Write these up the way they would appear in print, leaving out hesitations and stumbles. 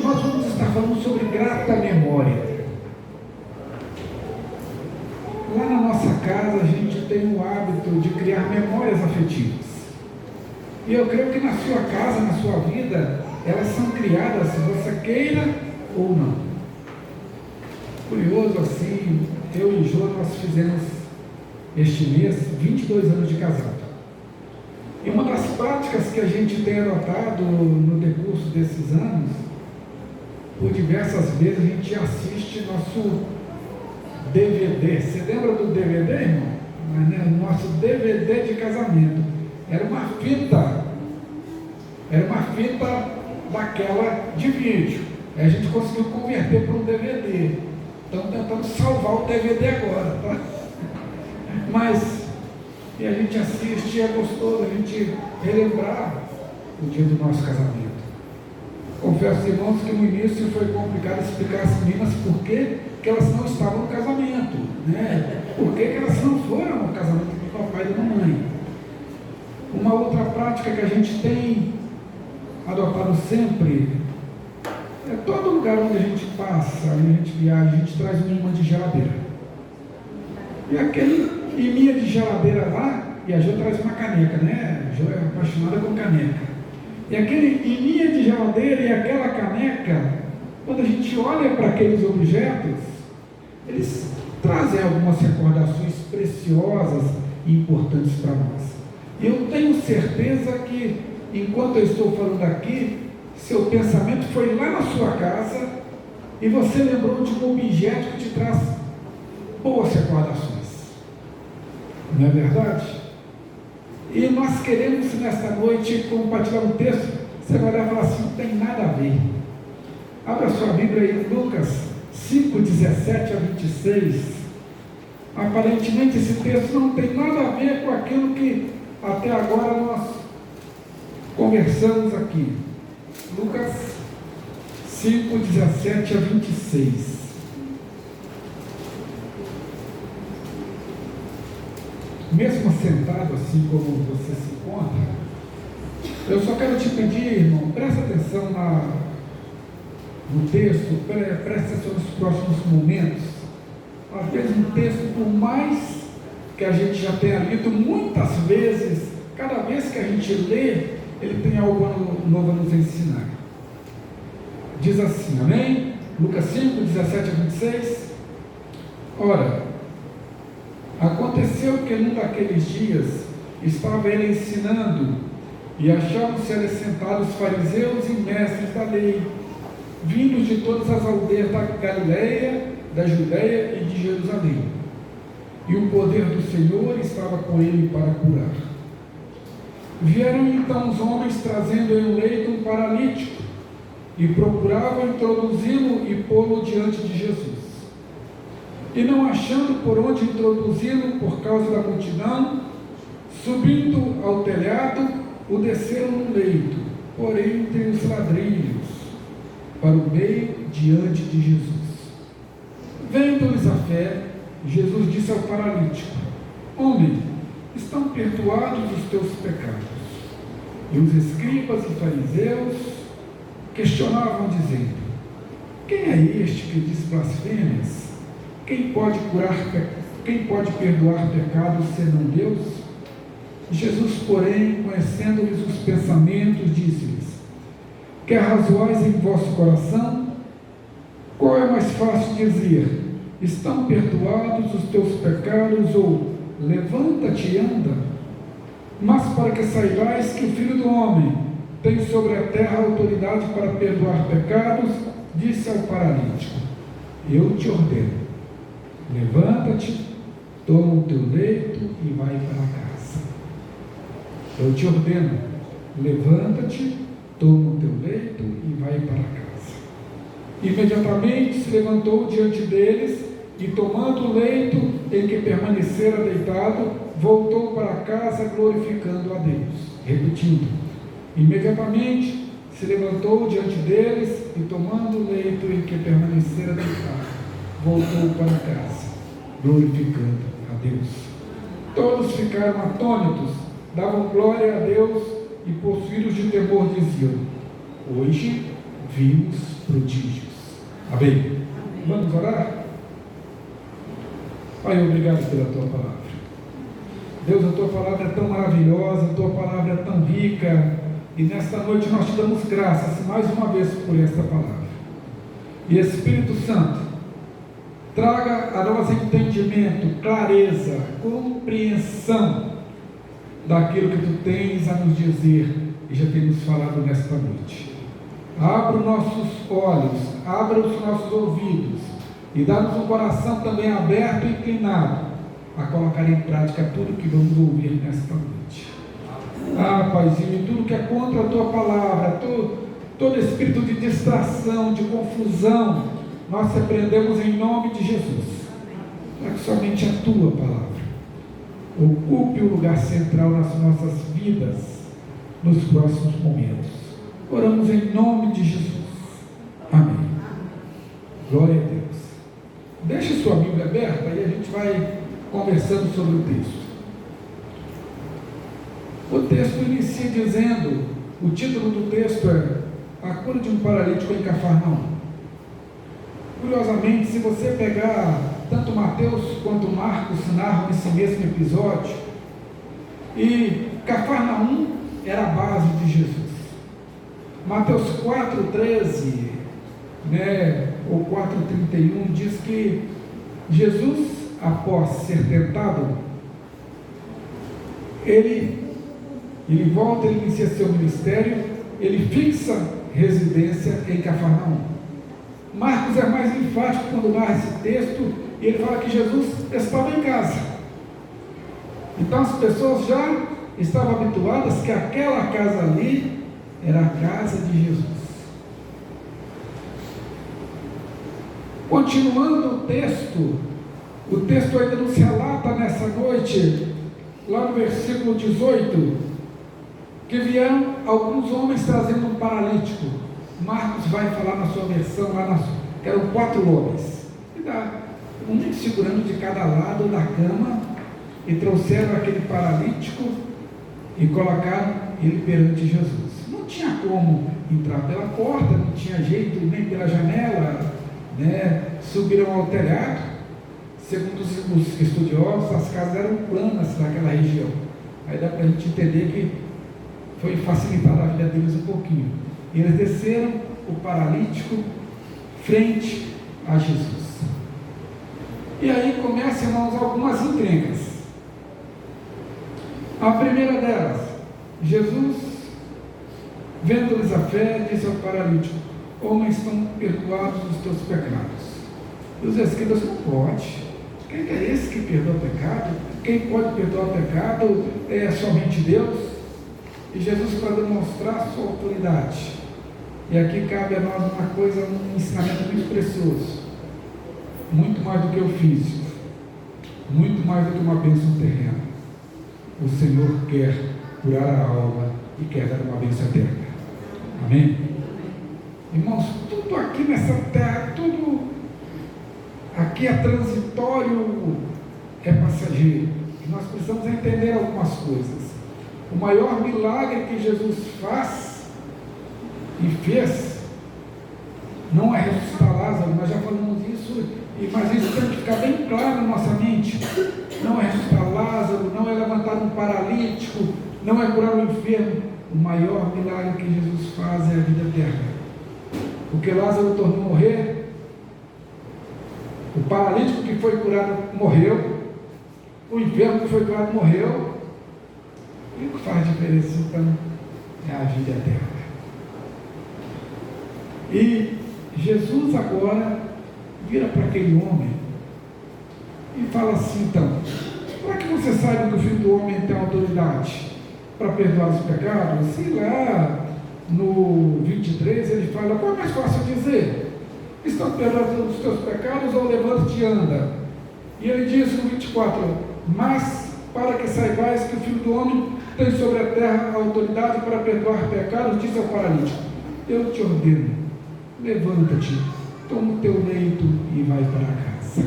Nós vamos estar falando sobre grata memória. Lá na nossa casa a gente tem o hábito de criar memórias afetivas. E eu creio que na sua casa, na sua vida, elas são criadas, se você queira ou não. Curioso assim, eu e Jô, nós fizemos este mês 22 anos de casado. E uma das práticas que a gente tem adotado no decurso desses anos, por diversas vezes a gente assiste nosso DVD. Você lembra do DVD, irmão? Nosso DVD de casamento. Era uma fita daquela de vídeo. Aí a gente conseguiu converter para um DVD. Estamos tentando salvar o DVD agora, tá? Mas, e a gente assiste, é gostoso a gente relembrar o dia do nosso casamento. Confesso, irmãos, que no início foi complicado explicar às meninas por que elas não estavam no casamento, né? Por que elas não foram ao casamento do papai e da mamãe. Uma outra prática que a gente tem adotado sempre é todo lugar onde a gente passa, onde a gente viaja, a gente traz um imã de geladeira. E aquele imã de geladeira lá, e a Jo traz uma caneca, né? A Jo é apaixonada com caneca. E aquele imã de geladeira e aquela caneca, quando a gente olha para aqueles objetos, eles trazem algumas recordações preciosas e importantes para nós. E eu tenho certeza que, enquanto eu estou falando aqui, seu pensamento foi lá na sua casa e você lembrou de um objeto que te traz boas recordações. Não é verdade? E nós queremos nesta noite compartilhar um texto. Você vai olhar e falar assim, não tem nada a ver. Abra sua Bíblia aí em Lucas 5, 17 a 26. Aparentemente esse texto não tem nada a ver com aquilo que até agora nós conversamos aqui. Lucas 5, 17 a 26. Mesmo sentado assim como você se encontra, eu só quero te pedir, irmão, presta atenção no texto, presta atenção nos próximos momentos. Às vezes um texto, por mais que a gente já tenha lido muitas vezes, cada vez que a gente lê, ele tem algo novo a nos ensinar. Diz assim, amém? Lucas 5, 17 a 26. Ora, aconteceu que num daqueles dias estava ele ensinando, e achavam-se ali sentados fariseus e mestres da lei, vindos de todas as aldeias da Galileia, da Judeia e de Jerusalém. E o poder do Senhor estava com ele para curar. Vieram então os homens trazendo em um leito um paralítico, e procuravam introduzi-lo e pô-lo diante de Jesus. E não achando por onde introduzi-lo por causa da multidão, subindo ao telhado, o desceram no leito, porém entre os ladrilhos, para o meio diante de Jesus. Vendo-lhes a fé, Jesus disse ao paralítico: homem, estão perdoados os teus pecados. E os escribas e fariseus questionavam, dizendo: quem é este que diz blasfêmias? Quem pode perdoar pecados senão Deus? Jesus, porém, conhecendo-lhes os pensamentos, disse-lhes: que arrazoais em vosso coração? Qual é mais fácil dizer: estão perdoados os teus pecados, ou levanta-te e anda? Mas para que saibais que o Filho do Homem tem sobre a terra autoridade para perdoar pecados, disse ao paralítico: eu te ordeno, levanta-te, toma o teu leito e vai para casa. Eu te ordeno, levanta-te, toma o teu leito e vai para casa. Imediatamente se levantou diante deles e, tomando o leito em que permanecera deitado, voltou para casa glorificando a Deus. Repetindo, imediatamente se levantou diante deles e, tomando o leito em que permanecera deitado, voltou para casa glorificando a Deus. Todos ficaram atônitos, davam glória a Deus e, possuídos de temor, diziam: hoje vimos prodígios. Amém? Amém. Vamos orar? Pai, obrigado pela tua palavra. Deus, a tua palavra é tão maravilhosa, a tua palavra é tão rica, e nesta noite nós te damos graças mais uma vez por esta palavra. E Espírito Santo, traga a nós entendimento, clareza, compreensão daquilo que tu tens a nos dizer e já temos falado nesta noite. Abra os nossos olhos, abra os nossos ouvidos e dá-nos um coração também aberto e inclinado a colocar em prática tudo que vamos ouvir nesta noite. Paizinho, tudo que é contra a tua palavra, todo espírito de distração, de confusão, nós repreendemos em nome de Jesus, para que somente a tua palavra ocupe o lugar central nas nossas vidas nos próximos momentos. Oramos em nome de Jesus. Amém. Glória a Deus. Deixe sua Bíblia aberta e a gente vai conversando sobre o texto. O texto inicia dizendo, o título do texto é A Cura de um Paralítico em Cafarnaum. Curiosamente, se você pegar tanto Mateus quanto Marcos narram esse mesmo episódio, e Cafarnaum era a base de Jesus. Mateus 4,13, ou 4,31 diz que Jesus, após ser tentado, ele volta, ele inicia seu ministério, ele fixa residência em Cafarnaum. Marcos é mais enfático quando narra esse texto, e ele fala que Jesus estava em casa. Então as pessoas já estavam habituadas que aquela casa ali era a casa de Jesus. Continuando o texto ainda nos relata nessa noite, lá no versículo 18, que vieram alguns homens trazendo um paralítico. Marcos vai falar na sua versão, eram 4 homens, um segurando de cada lado da cama, e trouxeram aquele paralítico e colocaram ele perante Jesus. Não tinha como entrar pela porta, não tinha jeito nem pela janela, subiram ao telhado. Segundo os estudiosos, as casas eram planas naquela região. Aí dá para a gente entender que foi facilitada a vida deles um pouquinho. E eles desceram o paralítico frente a Jesus. E aí começam, irmãos, algumas encrencas. A primeira delas, Jesus, vendo-lhes a fé, disse ao paralítico: homens, estão perdoados os teus pecados. E os escribas: não pode. Quem é esse que perdoa o pecado? Quem pode perdoar o pecado é somente Deus. E Jesus, para demonstrar a sua autoridade, e aqui cabe a nós uma coisa, um ensinamento muito precioso, muito mais do que o físico, muito mais do que uma bênção terrena. O Senhor quer curar a alma e quer dar uma bênção eterna. Amém? Irmãos, tudo aqui nessa terra, tudo aqui é transitório, é passageiro. E nós precisamos entender algumas coisas. O maior milagre que Jesus faz e fez não é ressuscitar Lázaro, nós já falamos isso, mas isso tem que ficar bem claro na nossa mente. Não é ressuscitar Lázaro, não é levantar um paralítico, não é curar um enfermo. O maior milagre que Jesus faz é a vida eterna. Porque Lázaro tornou a morrer, o paralítico que foi curado morreu, o enfermo que foi curado morreu. E o que faz diferença então é a vida eterna. E Jesus agora vira para aquele homem e fala assim: então, para que você saiba que o Filho do Homem tem autoridade para perdoar os pecados? E lá no 23 ele fala: qual é mais fácil dizer? Estão perdoados os teus pecados, ou levanta-te e anda? E ele diz no 24: mas para que saibais que o Filho do Homem tem sobre a terra a autoridade para perdoar pecados, diz ao paralítico: eu te ordeno, levanta-te, toma o teu leito e vai para casa.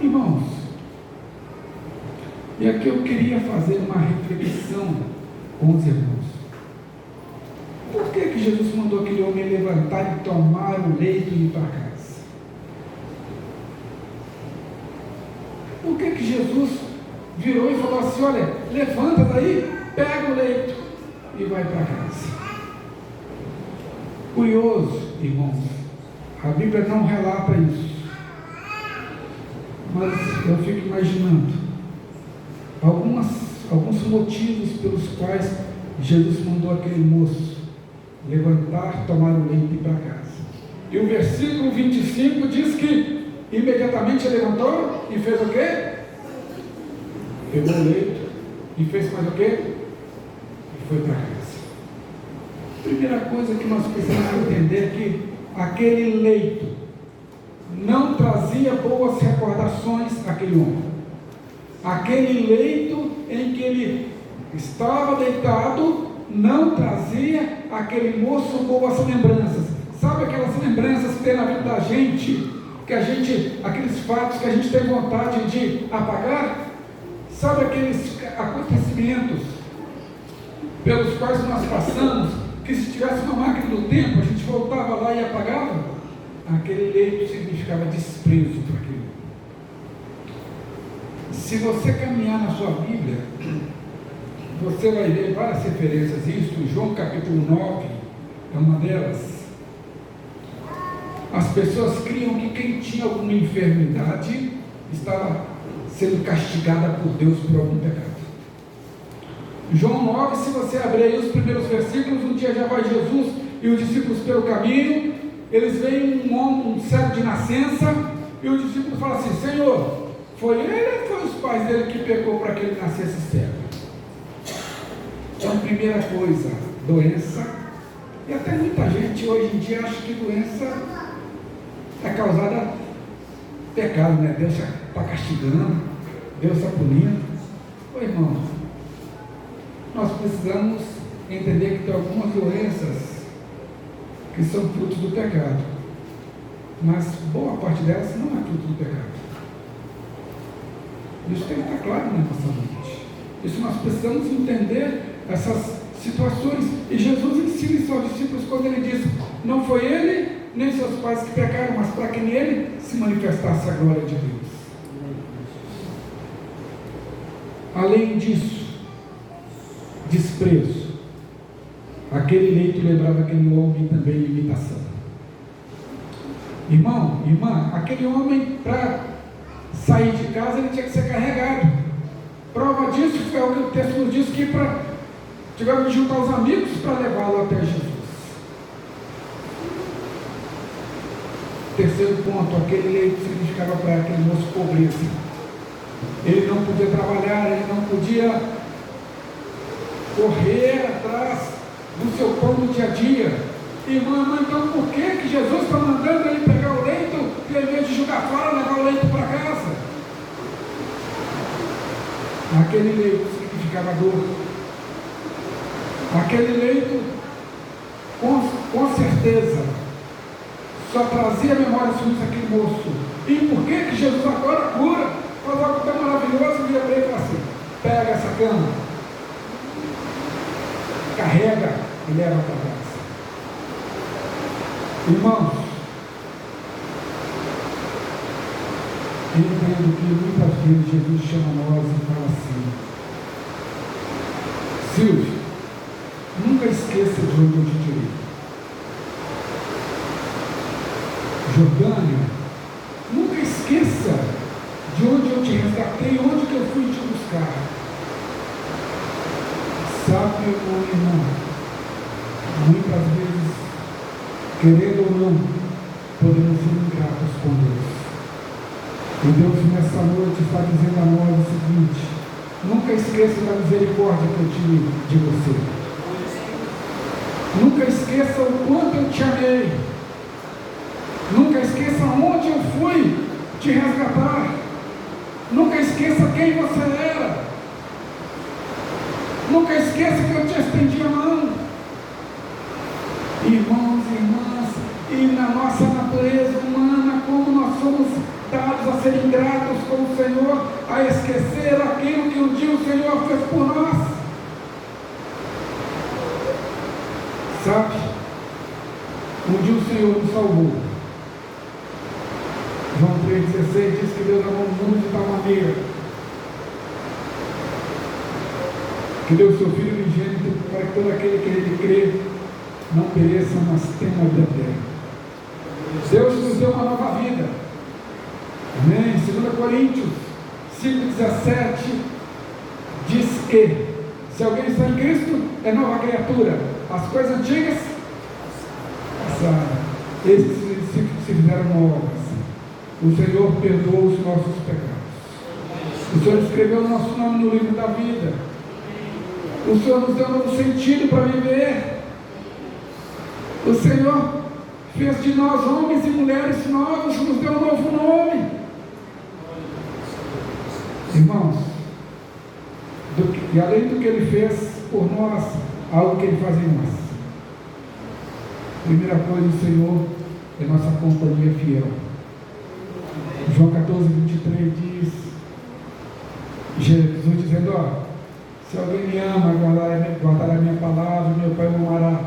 Irmãos, e aqui eu queria fazer uma reflexão com os irmãos. Por que Jesus mandou aquele homem levantar e tomar o leito e ir para casa? Por que Jesus virou e falou assim: olha, levanta daí, pega o leito e vai para casa? Curioso, irmãos, a Bíblia não relata isso, mas eu fico imaginando alguns motivos pelos quais Jesus mandou aquele moço levantar, tomar o leito e ir para casa. E o versículo 25 diz que imediatamente ele levantou e fez o quê? Pegou o leito e fez mais o quê? E foi para casa. Primeira coisa que nós precisamos entender é que aquele leito não trazia boas recordações àquele homem. Aquele leito em que ele estava deitado não trazia àquele moço boas lembranças. Sabe aquelas lembranças que tem na vida da gente, aqueles fatos que a gente tem vontade de apagar? Sabe aqueles acontecimentos pelos quais nós passamos, que se tivesse uma máquina do tempo, a gente voltava lá e apagava? Aquele leito significava desprezo para aquilo. Se você caminhar na sua Bíblia, você vai ver várias referências a isso. João capítulo 9 é uma delas. As pessoas criam que quem tinha alguma enfermidade estava sendo castigada por Deus por algum pecado. João 9, se você abrir aí os primeiros versículos, um dia já vai Jesus e os discípulos pelo caminho, eles veem um cego de nascença, e os discípulos falam assim: Senhor, foi ele ou foi os pais dele que pecou para que ele nascesse cego? Então, primeira coisa, doença. E até muita gente hoje em dia acha que doença é causada pecado, né? Deus está castigando, Deus está punindo. Ô irmãos, nós precisamos entender que tem algumas doenças que são frutos do pecado, mas boa parte delas não é fruto do pecado. Isso tem que estar claro na nossa mente. Isso nós precisamos entender essas situações. E Jesus ensina isso aos discípulos quando ele diz: não foi ele nem seus pais que pecaram, mas para que nele se manifestasse a glória de Deus. Além disso, desprezo. Aquele leito lembrava aquele homem também de imitação. Irmão, irmã, aquele homem, para sair de casa, ele tinha que ser carregado. Prova disso é o que o texto nos diz, que tiveram que juntar os amigos para levá-lo até Jesus. Terceiro ponto, aquele leito significava para aquele moço pobreza. Ele não podia trabalhar, ele não podia correr atrás do seu pão no dia a dia. Irmã, então por que Jesus está mandando ele pegar o leito e, em vez de jogar fora, levar o leito para casa? Aquele leito significava dor. Aquele leito, com certeza, só trazia memórias ruins daquele moço. E por que Jesus agora cura? Faz algo tão maravilhoso, vira para ele e fala assim: pega essa cama, carrega e leva para casa. Irmãos, eu entendo que muitas vezes Jesus chama nós e fala assim: Silvio, nunca esqueça de onde eu te tirei. Jordânia, nunca esqueça de onde eu te resgatei, onde que eu fui te buscar. Sabe, meu irmão, muitas vezes, querendo ou não, podemos ser ingratos com Deus. E Deus nessa noite está dizendo a nós o seguinte: nunca esqueça da misericórdia que eu tive de você. Nunca esqueça o quanto eu te amei. Nunca esqueça onde eu fui te resgatar. Nunca esqueça quem você era. Nunca esqueça que eu te estendi a mão. Irmãos e irmãs, e na nossa natureza humana, como nós somos dados a ser ingratos com o Senhor, a esquecer aquilo que um dia o Senhor fez por nós. Sabe? Um dia o Senhor nos salvou. João 3,16 diz que Deus amou o mundo de tal maneira que deu o seu Filho unigênito para que todo aquele que nele crê não pereça, mas tenha uma vida eterna. Deus nos deu uma nova vida. Amém? 2 Coríntios 5,17 diz que se alguém está em Cristo, é nova criatura. As coisas antigas passaram, esses se fizeram novas. O Senhor perdoou os nossos pecados. O Senhor escreveu o nosso nome no livro da vida. O Senhor nos deu um novo sentido para viver. O Senhor fez de nós homens e mulheres novos, nos deu um novo nome. Irmãos, e além do que Ele fez por nós, algo que Ele faz em nós. Primeira coisa, o Senhor é nossa companhia fiel. João 14:23 diz, Jesus dizendo, se alguém me ama, guardará a minha palavra, meu Pai o amará,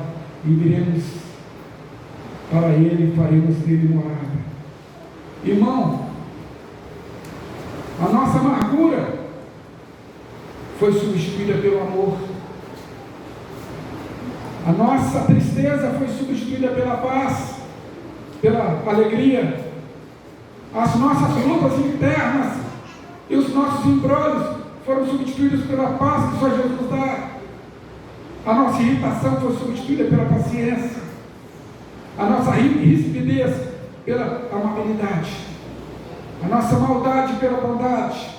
e viremos para Ele e faremos dele morada. Irmão, a nossa amargura foi substituída pelo amor. A nossa tristeza foi substituída pela paz, pela alegria. As nossas lutas internas e os nossos embrólios foram substituídos pela paz que só Jesus dá. A nossa irritação foi substituída pela paciência. A nossa rispidez pela amabilidade. A nossa maldade pela bondade.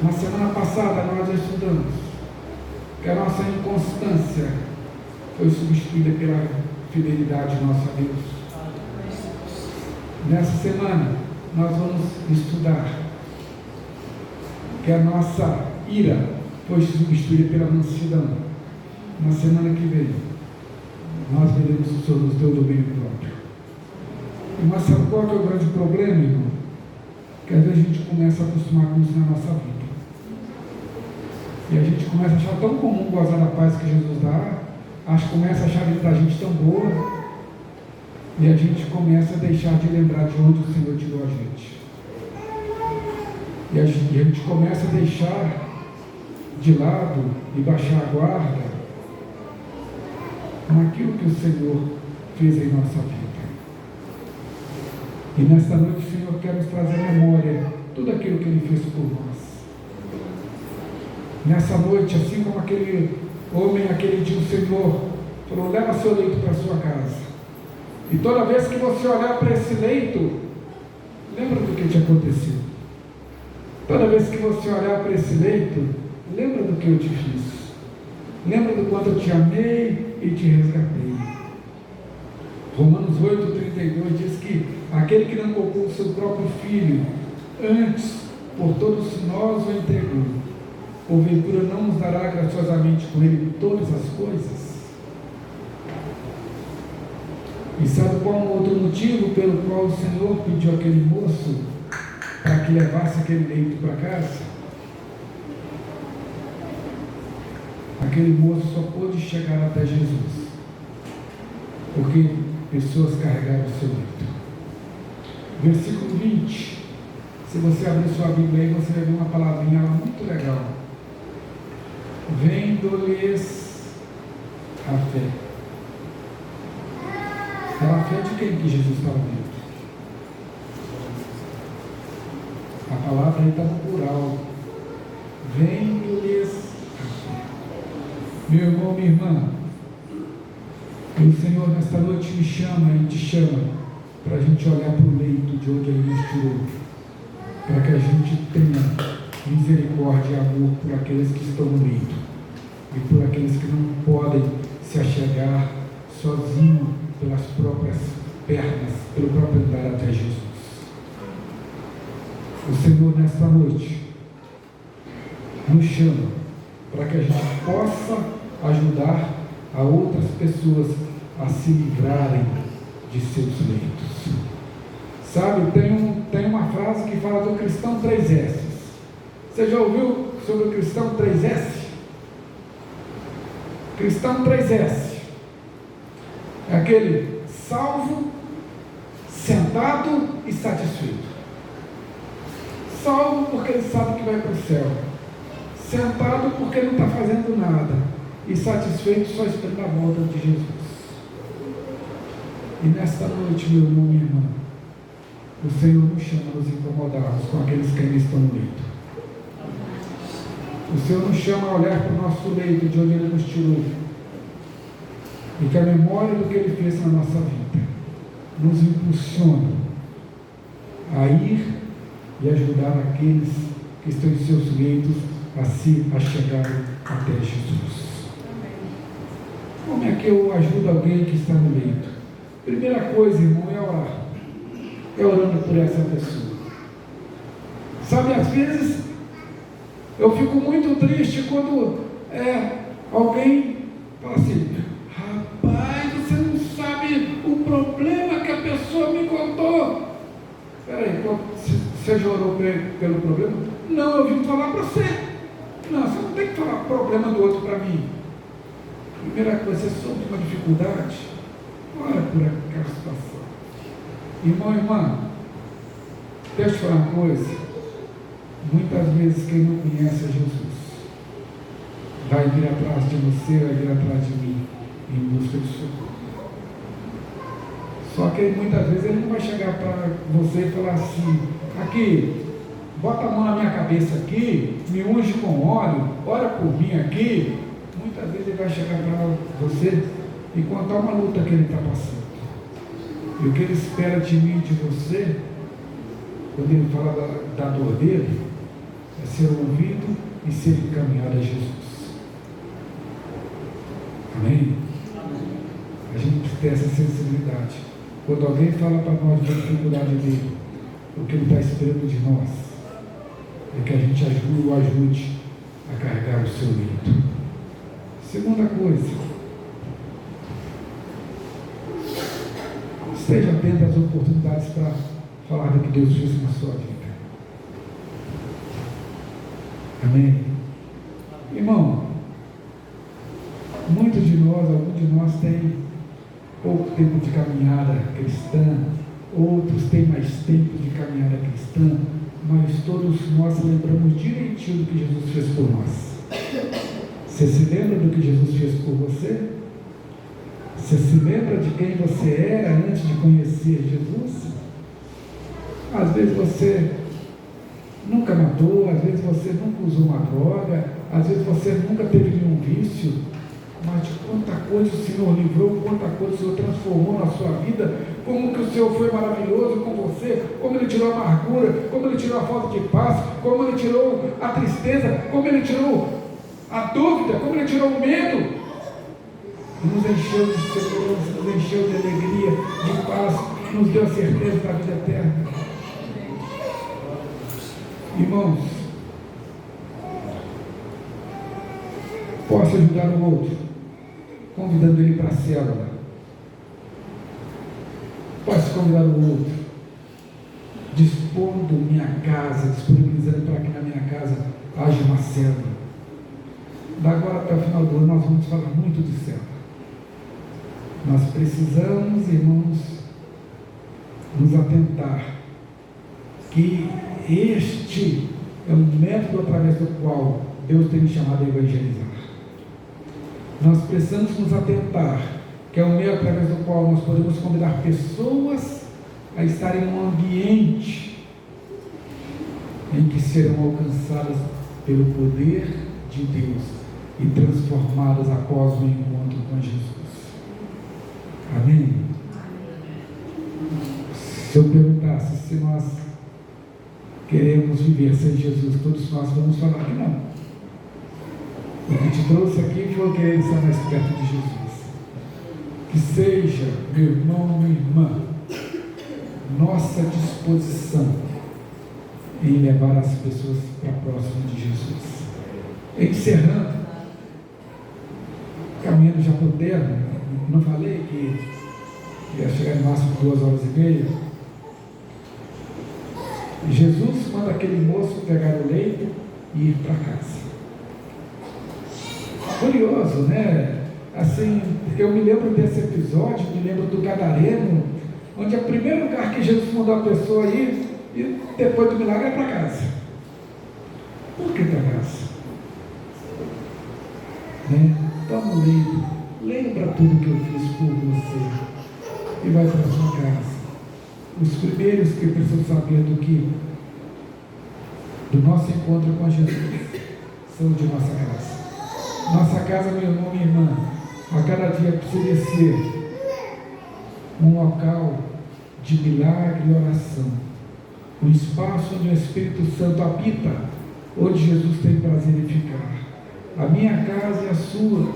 Na semana passada nós estudamos que a nossa inconstância foi substituída pela fidelidade nossa a Deus. Nessa semana nós vamos estudar que a nossa ira foi substituída pela mansidão. Na semana que vem nós veremos o Senhor nos deu domínio próprio. Mas sabe qual é o grande problema, irmão? Que às vezes a gente começa a acostumar com isso na nossa vida. E a gente começa a achar tão comum gozar da paz que Jesus dá, começa a achar a vida da gente tão boa, e a gente começa a deixar de lembrar de onde o Senhor tirou a gente. E a gente começa a deixar de lado e baixar a guarda naquilo que o Senhor fez em nossa vida. E nesta noite o Senhor quer nos trazer à memória tudo aquilo que Ele fez por nós. Nessa noite, assim como aquele homem, aquele dia, o Senhor falou, leva seu leito para a sua casa. E toda vez que você olhar para esse leito, lembra do que te aconteceu. Toda vez que você olhar para esse leito, lembra do que eu te fiz. Lembra do quanto eu te amei e te resgatei. Romanos 8:32 diz que aquele que não poupou o seu próprio filho, antes por todos nós o entregou, porventura não nos dará graciosamente com ele todas as coisas? E sabe qual o outro motivo pelo qual o Senhor pediu aquele moço para que levasse aquele leito para casa? Aquele moço só pôde chegar até Jesus porque pessoas carregaram o seu leito. Versículo 20. Se você abrir sua Bíblia aí, você vai ver uma palavrinha lá muito legal. Vendo-lhes a fé. Era a fé de quem que Jesus estava vendo? A palavra aí está no plural. Vendo-lhes a fé. Meu irmão, minha irmã, o Senhor nesta noite me chama e te chama para a gente olhar para o leito de onde Ele nos tirou, para que a gente tenha misericórdia e amor por aqueles que estão no leito e por aqueles que não podem se achegar sozinhos pelas próprias pernas, pelo próprio andar até Jesus. O Senhor nesta noite nos chama para que a gente possa ajudar a outras pessoas a se livrarem de seus leitos. Sabe, tem uma frase que fala do cristão 3S. Você já ouviu sobre o cristão 3S? Cristão 3S. É aquele salvo, sentado e satisfeito. Salvo porque ele sabe que vai para o céu. Sentado porque não está fazendo nada. E satisfeito só esperando a volta de Jesus. E nesta noite, meu irmão e minha irmã, o Senhor nos chama a nos incomodarmos com aqueles que ainda estão no leito. O Senhor nos chama a olhar para o nosso leito, de onde Ele nos tirou. E que a memória do que Ele fez na nossa vida nos impulsiona a ir e ajudar aqueles que estão em seus leitos a chegar até Jesus. Como é que eu ajudo alguém que está no leito? Primeira coisa, irmão, é orar. É orando por essa pessoa. Sabe, às vezes eu fico muito triste quando alguém fala assim: rapaz, você não sabe o problema que a pessoa me contou. Peraí, você já orou pelo problema? Não, eu vim falar para você. Não, você não tem que falar problema do outro para mim. Primeira coisa, você soube uma dificuldade, ora por aquela situação. Irmão, irmã, deixa eu te falar uma coisa. Muitas vezes quem não conhece Jesus vai vir atrás de você, vai vir atrás de mim em busca de socorro. Só que muitas vezes ele não vai chegar para você e falar assim: aqui, bota a mão na minha cabeça aqui, me unge com óleo, ora por mim aqui. Muitas vezes ele vai chegar para você e contar uma luta que ele está passando. E o que ele espera de mim e de você, quando ele fala da dor dele, é ser ouvido e ser encaminhado a Jesus. Amém? A gente precisa ter essa sensibilidade. Quando alguém fala para nós da dificuldade dele, o que ele está esperando de nós é que a gente o ajude a carregar o seu leito. Segunda coisa, esteja atento às oportunidades para falar do que Deus fez na sua vida. Amém? Irmão, alguns de nós tem pouco tempo de caminhada cristã, outros têm mais tempo de caminhada cristã, mas todos nós lembramos direitinho do que Jesus fez por nós. Você se lembra do que Jesus fez por você? Você se lembra de quem você era antes de conhecer Jesus? Às vezes você nunca matou, às vezes você nunca usou uma droga, às vezes você nunca teve nenhum vício, mas de quanta coisa o Senhor livrou, quanta coisa o Senhor transformou na sua vida, como que o Senhor foi maravilhoso com você, como Ele tirou a amargura, como Ele tirou a falta de paz, como Ele tirou a tristeza, como Ele tirou a dúvida, como Ele tirou o medo. Nos encheu de segurança, nos encheu de alegria, de paz, nos deu a certeza da vida eterna. Irmãos, posso ajudar o outro, convidando ele para a célula. Posso convidar o outro, dispondo minha casa, disponibilizando para que na minha casa haja uma célula. Da agora até o final do ano nós vamos falar muito de célula. Nós precisamos, irmãos, nos atentar que este é um método através do qual Deus tem me chamado a evangelizar. Nós precisamos nos atentar que é um meio através do qual nós podemos convidar pessoas a estarem em um ambiente em que serão alcançadas pelo poder de Deus e transformadas após o encontro com Jesus. Amém? Se eu perguntasse se nós queremos viver sem Jesus, todos nós vamos falar que não. O que te trouxe aqui foi querer estar mais perto de Jesus. Que seja, meu irmão, minha irmã, nossa disposição em levar as pessoas para próximo de Jesus. Encerrando, caminhando já para o termo, não falei que ia chegar no máximo 2h30. Jesus manda aquele moço pegar o leito e ir para casa. Curioso, né? assim, eu me lembro desse episódio, me lembro do Gadareno, onde é o primeiro lugar que Jesus mandou a pessoa ir, e depois do milagre é para casa. Por que para casa? Né? Toma um livro, lembra tudo que eu fiz por você, e vai para a sua casa. Os primeiros que precisam saber do nosso encontro com Jesus são de nossa casa. Nossa casa, meu irmão, minha irmã, a cada dia precisa ser um local de milagre e oração, um espaço onde o Espírito Santo habita, onde Jesus tem prazer em ficar. A minha casa e a sua,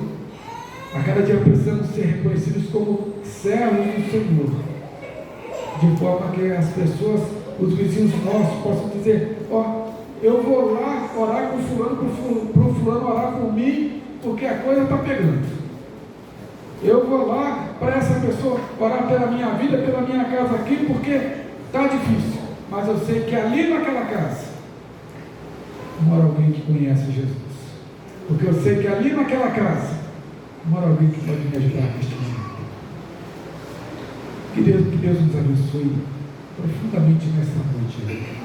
a cada dia precisamos ser reconhecidos como servos do Senhor, de forma que as pessoas, os vizinhos nossos, possam dizer: ó, eu vou lá orar com fulano, para o fulano orar por mim, porque a coisa está pegando. Eu vou lá para essa pessoa orar pela minha vida, pela minha casa aqui, porque está difícil. Mas eu sei que ali naquela casa mora alguém que conhece Jesus. Porque eu sei que ali naquela casa mora alguém que pode me ajudar neste momento. Que Deus nos abençoe profundamente nesta noite.